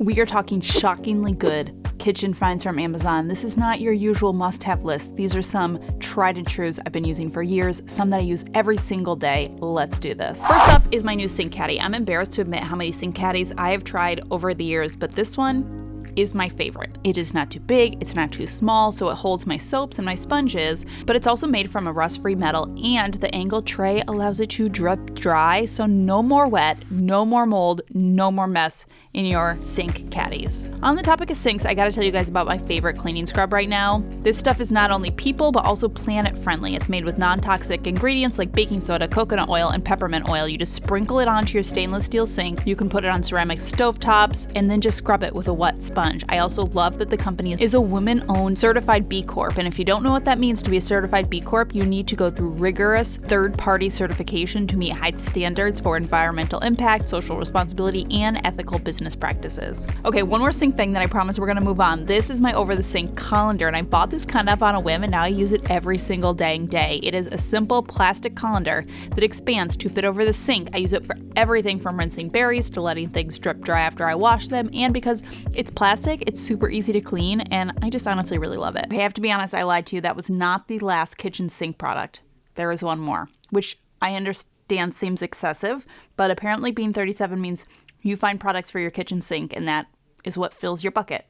We are talking shockingly good kitchen finds from Amazon. This is not your usual must-have list. These are some tried and trues I've been using for years, some that I use every single day. Let's do this. First up is my new sink caddy. I'm embarrassed to admit how many sink caddies I have tried over the years, but this one is my favorite. It is not too big, it's not too small, so it holds my soaps and my sponges, but it's also made from a rust-free metal, and the angled tray allows it to drip dry, so no more wet, no more mold, no more mess in your sink caddies. On the topic of sinks, I gotta tell you guys about my favorite cleaning scrub right now. This stuff is not only people, but also planet friendly. It's made with non-toxic ingredients like baking soda, coconut oil, and peppermint oil. You just sprinkle it onto your stainless steel sink. You can put it on ceramic stovetops and then just scrub it with a wet sponge. I also love that the company is a women-owned certified B Corp. And if you don't know what that means to be a certified B Corp, you need to go through rigorous third-party certification to meet high standards for environmental impact, social responsibility, and ethical business practices. Okay, one more sink thing that I promise we're gonna move on. This is my over-the-sink colander, and I bought this kind of on a whim, and now I use it every single dang day. It is a simple plastic colander that expands to fit over the sink. I use it for everything from rinsing berries to letting things drip dry after I wash them, and because it's plastic, it's super easy to clean, and I just honestly really love it. I have to be honest, I lied to you. That was not the last kitchen sink product. There is one more, which I understand seems excessive, but apparently being 37 means you find products for your kitchen sink, and that is what fills your bucket.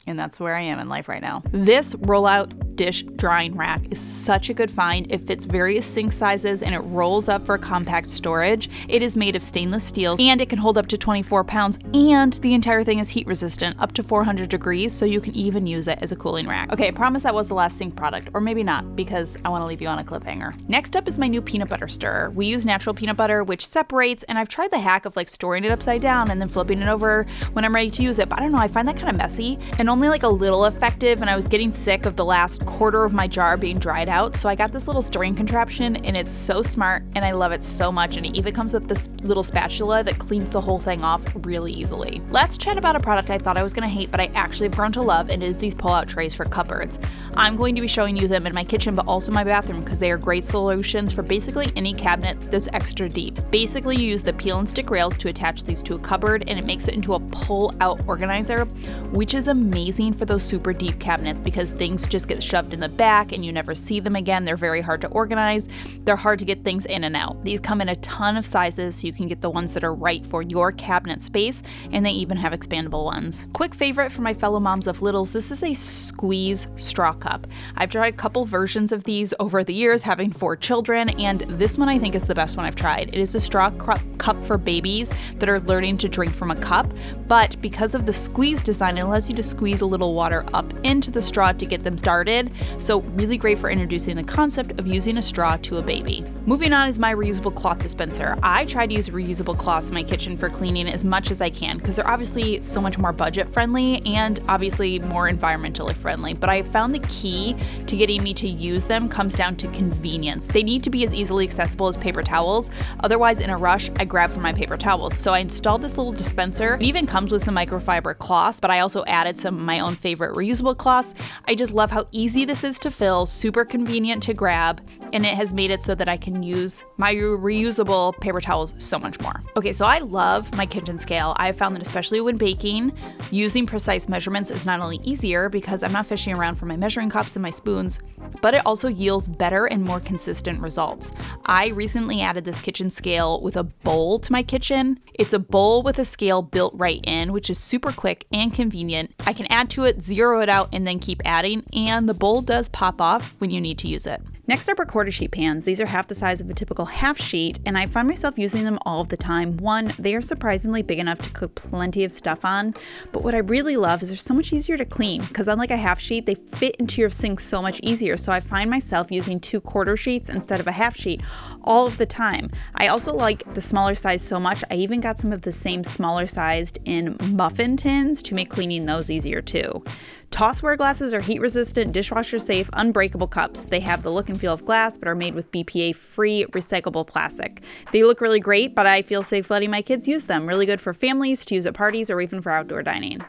And that's where I am in life right now. This rollout dish drying rack is such a good find. It fits various sink sizes and it rolls up for compact storage. It is made of stainless steel and it can hold up to 24 pounds, and the entire thing is heat resistant up to 400 degrees, so you can even use it as a cooling rack. Okay, I promise that was the last sink product, or maybe not, because I want to leave you on a cliffhanger. Next up is my new peanut butter stirrer. We use natural peanut butter, which separates, and I've tried the hack of like storing it upside down and then flipping it over when I'm ready to use it, but I don't know, I find that kind of messy and only like a little effective, and I was getting sick of the last quarter of my jar being dried out, so I got this little stirring contraption, and it's so smart and I love it so much, and it even comes with this little spatula that cleans the whole thing off really easily. Let's chat about a product I thought I was going to hate, but I actually have grown to love, and it is these pull-out trays for cupboards. I'm going to be showing you them in my kitchen, but also my bathroom, because they are great solutions for basically any cabinet that's extra deep. Basically, you use the peel and stick rails to attach these to a cupboard, and it makes it into a pull-out organizer, which is amazing for those super deep cabinets because things just get shoved in the back and you never see them again. They're very hard to organize. They're hard to get things in and out. These come in a ton of sizes, so you can get the ones that are right for your cabinet space, and they even have expandable ones. Quick favorite for my fellow moms of littles, this is a squeeze straw cup. I've tried a couple versions of these over the years, having 4 children, and this one I think is the best one I've tried. It is a straw cup for babies that are learning to drink from a cup, but because of the squeeze design, it allows you to squeeze a little water up into the straw to get them started, so really great for introducing the concept of using a straw to a baby. Moving on is my reusable cloth dispenser. I try to use reusable cloths in my kitchen for cleaning as much as I can because they're obviously so much more budget friendly and obviously more environmentally friendly, but I found the key to getting me to use them comes down to convenience. They need to be as easily accessible as paper towels, otherwise in a rush I grab for my paper towels. So I installed this little dispenser. It even comes with some microfiber cloths, but I also added some of my own favorite reusable cloths. I just love how easy this is to fill, super convenient to grab, and it has made it so that I can use my reusable paper towels so much more. Okay, so I love my kitchen scale. I have found that especially when baking, using precise measurements is not only easier because I'm not fishing around for my measuring cups and my spoons, but it also yields better and more consistent results. I recently added this kitchen scale with a bowl to my kitchen. It's a bowl with a scale built right in, which is super quick and convenient. I can add to it, zero it out, and then keep adding, and the bowl does pop off when you need to use it. Next up are quarter sheet pans. These are half the size of a typical half sheet, and I find myself using them all of the time. One, they are surprisingly big enough to cook plenty of stuff on, but what I really love is they're so much easier to clean because unlike a half sheet, they fit into your sink so much easier. So I find myself using 2 quarter sheets instead of a half sheet all of the time. I also like the smaller size so much, I even got some of the same smaller sized in muffin tins to make cleaning those easier too. Tossware glasses are heat resistant, dishwasher safe, unbreakable cups. They have the look and feel of glass, but are made with BPA-free recyclable plastic. They look really great, but I feel safe letting my kids use them. Really good for families to use at parties or even for outdoor dining.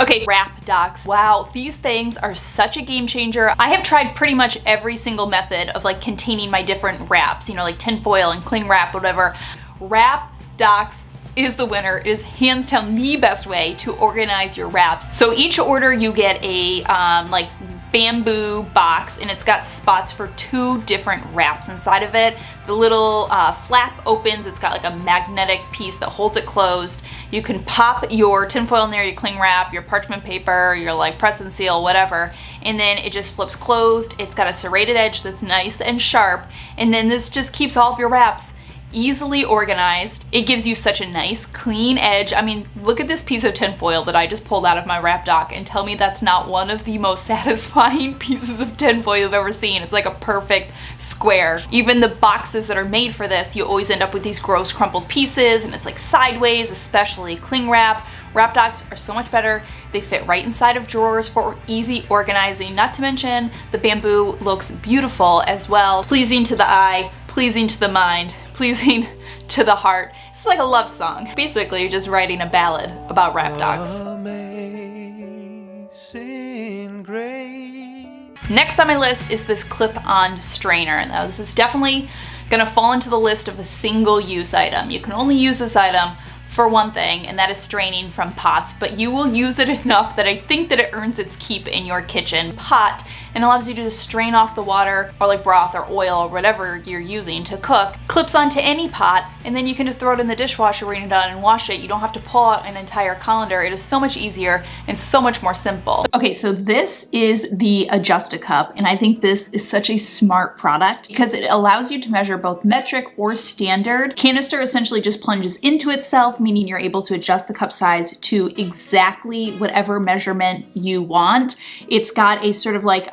Okay, wrap docks. Wow, these things are such a game changer. I have tried pretty much every single method of like containing my different wraps, like tin foil and cling wrap, whatever. Wrap docks is the winner. It is hands down the best way to organize your wraps. So each order you get a like bamboo box, and it's got spots for 2 different wraps inside of it. The little flap opens, it's got like a magnetic piece that holds it closed. You can pop your tinfoil in there, your cling wrap, your parchment paper, your like press and seal, whatever, and then it just flips closed. It's got a serrated edge that's nice and sharp, and then this just keeps all of your wraps easily organized. It gives you such a nice clean edge. I mean, look at this piece of tinfoil that I just pulled out of my wrap dock and tell me that's not one of the most satisfying pieces of tinfoil you've ever seen. It's like a perfect square. Even the boxes that are made for this, you always end up with these gross crumpled pieces, and it's like sideways, especially cling wrap. Wrap docks are so much better. They fit right inside of drawers for easy organizing. Not to mention the bamboo looks beautiful as well. Pleasing to the eye, pleasing to the mind, pleasing to the heart. It's like a love song. Basically, you're just writing a ballad about wrap docks. Amazing grace. Next on my list is this clip-on strainer. Now, this is definitely gonna fall into the list of a single-use item. You can only use this item for one thing, and that is straining from pots, but you will use it enough that I think that it earns its keep in your kitchen pot and allows you to just strain off the water or like broth or oil or whatever you're using to cook. Clips onto any pot, and then you can just throw it in the dishwasher when you're done and wash it. You don't have to pull out an entire colander. It is so much easier and so much more simple. Okay, so this is the Adjust-A-Cup, and I think this is such a smart product because it allows you to measure both metric or standard. Canister essentially just plunges into itself, meaning you're able to adjust the cup size to exactly whatever measurement you want. It's got a sort of like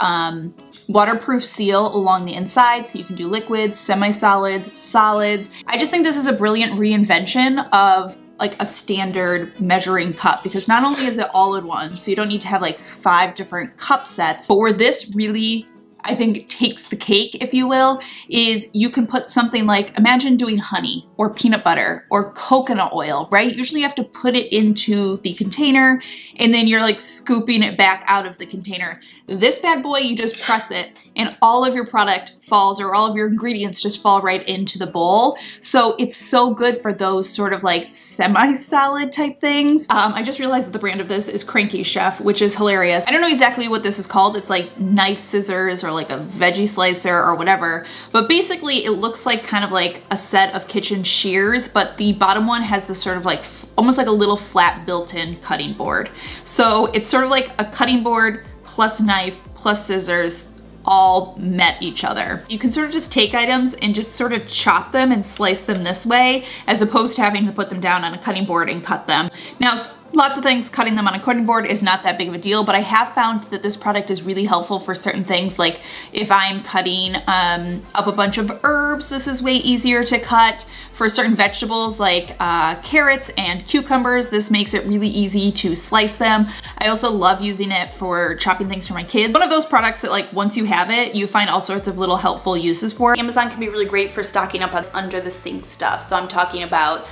waterproof seal along the inside, so you can do liquids, semi-solids, solids. I just think this is a brilliant reinvention of like a standard measuring cup, because not only is it all in one, so you don't need to have like 5 different cup sets, but where this really, I think, takes the cake, if you will, is you can put something like, imagine doing honey or peanut butter or coconut oil, right? Usually you have to put it into the container and then you're like scooping it back out of the container. This bad boy, you just press it and all of your product falls, or all of your ingredients just fall right into the bowl. So it's so good for those sort of like semi-solid type things. I just realized that the brand of this is Cranky Chef, which is hilarious. I don't know exactly what this is called. It's like knife scissors or like a veggie slicer or whatever, but basically it looks like kind of like a set of kitchen shears, but the bottom one has this sort of like almost like a little flat built-in cutting board. So it's sort of like a cutting board plus knife plus scissors all met each other. You can sort of just take items and just sort of chop them and slice them this way, as opposed to having to put them down on a cutting board and cut them. Now, lots of things, cutting them on a cutting board is not that big of a deal, but I have found that this product is really helpful for certain things. Like if I'm cutting up a bunch of herbs, this is way easier to cut. For certain vegetables like carrots and cucumbers, this makes it really easy to slice them. I also love using it for chopping things for my kids. One of those products that like once you have it, you find all sorts of little helpful uses for. Amazon can be really great for stocking up on under the sink stuff. So I'm talking about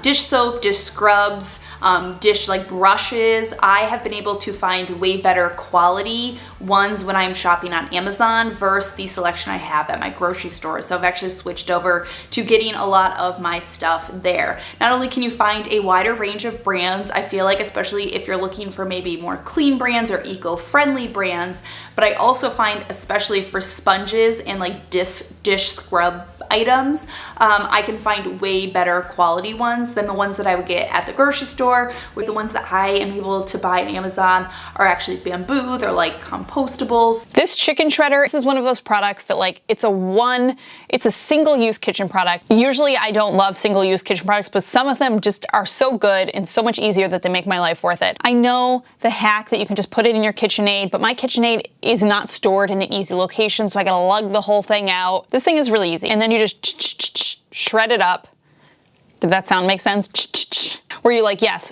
dish soap, dish scrubs, dish like brushes. I have been able to find way better quality ones when I'm shopping on Amazon versus the selection I have at my grocery store. So I've actually switched over to getting a lot of my stuff there. Not only can you find a wider range of brands, I feel like, especially if you're looking for maybe more clean brands or eco-friendly brands, but I also find, especially for sponges and like dish scrub items, I can find way better quality ones than the ones that I would get at the grocery store. With the ones that I am able to buy on Amazon are actually bamboo. They're like compostables. This chicken shredder, this is one of those products that like it's a single-use kitchen product. Usually I don't love single-use kitchen products, but some of them just are so good and so much easier that they make my life worth it. I know the hack that you can just put it in your KitchenAid, but my KitchenAid is not stored in an easy location, so I gotta lug the whole thing out. This thing is really easy. And then you just shred it up. Did that sound make sense? Where you're like, yes,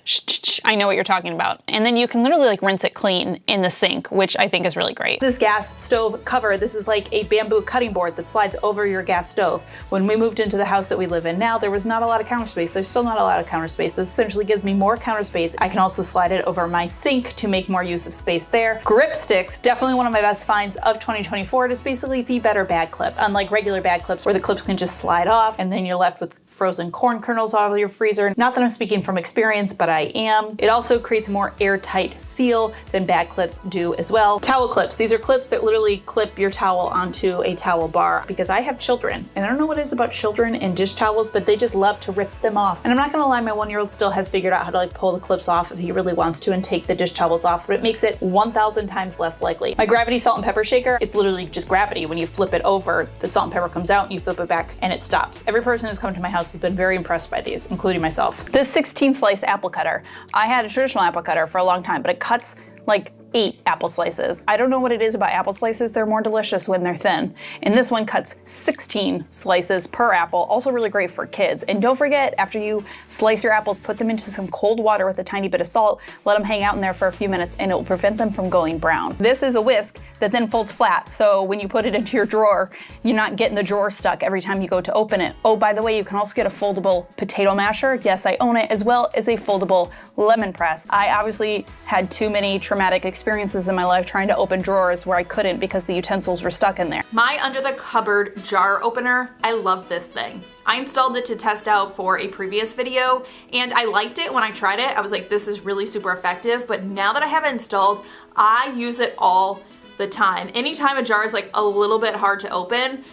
I know what you're talking about. And then you can literally like rinse it clean in the sink, which I think is really great. This gas stove cover, this is like a bamboo cutting board that slides over your gas stove. When we moved into the house that we live in now, there was not a lot of counter space. There's still not a lot of counter space. This essentially gives me more counter space. I can also slide it over my sink to make more use of space there. Grip sticks, definitely one of my best finds of 2024. It is basically the better bag clip. Unlike regular bag clips where the clips can just slide off and then you're left with frozen corn kernels out of your freezer. Not that I'm speaking from experience, but I am. It also creates a more airtight seal than bag clips do as well. Towel clips. These are clips that literally clip your towel onto a towel bar, because I have children and I don't know what it is about children and dish towels, but they just love to rip them off. And I'm not gonna lie, my 1-year-old still has figured out how to like pull the clips off if he really wants to and take the dish towels off, but it makes it 1,000 times less likely. My gravity salt and pepper shaker, it's literally just gravity. When you flip it over, the salt and pepper comes out and you flip it back and it stops. Every person who's come to my house has been very impressed by these, including myself. This 16 slice apple cutter. I had a traditional apple cutter for a long time, but it cuts like 8 apple slices. I don't know what it is about apple slices, they're more delicious when they're thin. And this one cuts 16 slices per apple, also really great for kids. And don't forget, after you slice your apples, put them into some cold water with a tiny bit of salt, let them hang out in there for a few minutes, and it will prevent them from going brown. This is a whisk that then folds flat, so when you put it into your drawer, you're not getting the drawer stuck every time you go to open it. Oh, by the way, you can also get a foldable potato masher. Yes, I own it, as well as a foldable lemon press. I obviously had too many traumatic experiences in my life trying to open drawers where I couldn't because the utensils were stuck in there. My under the cupboard jar opener, I love this thing. I installed it to test out for a previous video and I liked it when I tried it. I was like, this is really super effective, but now that I have it installed, I use it all the time. Anytime a jar is like a little bit hard to open,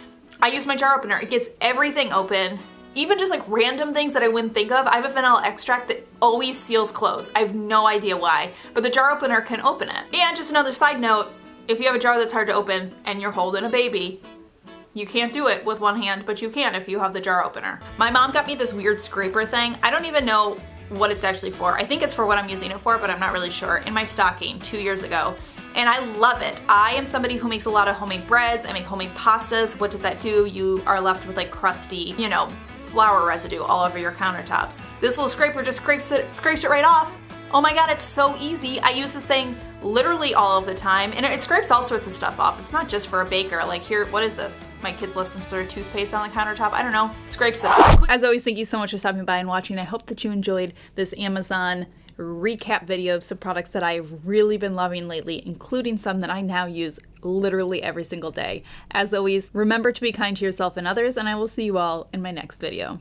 I use my jar opener. It gets everything open. Even just like random things that I wouldn't think of. I have a vanilla extract that always seals closed. I have no idea why, but the jar opener can open it. And just another side note, if you have a jar that's hard to open and you're holding a baby, you can't do it with one hand, but you can if you have the jar opener. My mom got me this weird scraper thing. I don't even know what it's actually for. I think it's for what I'm using it for, but I'm not really sure. In my stocking 2 years ago. And I love it. I am somebody who makes a lot of homemade breads. I make homemade pastas. What does that do? You are left with like crusty, you know, flour residue all over your countertops. This little scraper just scrapes it right off. Oh my God, it's so easy. I use this thing literally all of the time, and it scrapes all sorts of stuff off. It's not just for a baker. Like here, what is this? My kids left some sort of toothpaste on the countertop. I don't know. Scrapes it off. As always, thank you so much for stopping by and watching. I hope that you enjoyed this Amazon recap video of some products that I've really been loving lately, including some that I now use literally every single day. As always, remember to be kind to yourself and others, and I will see you all in my next video.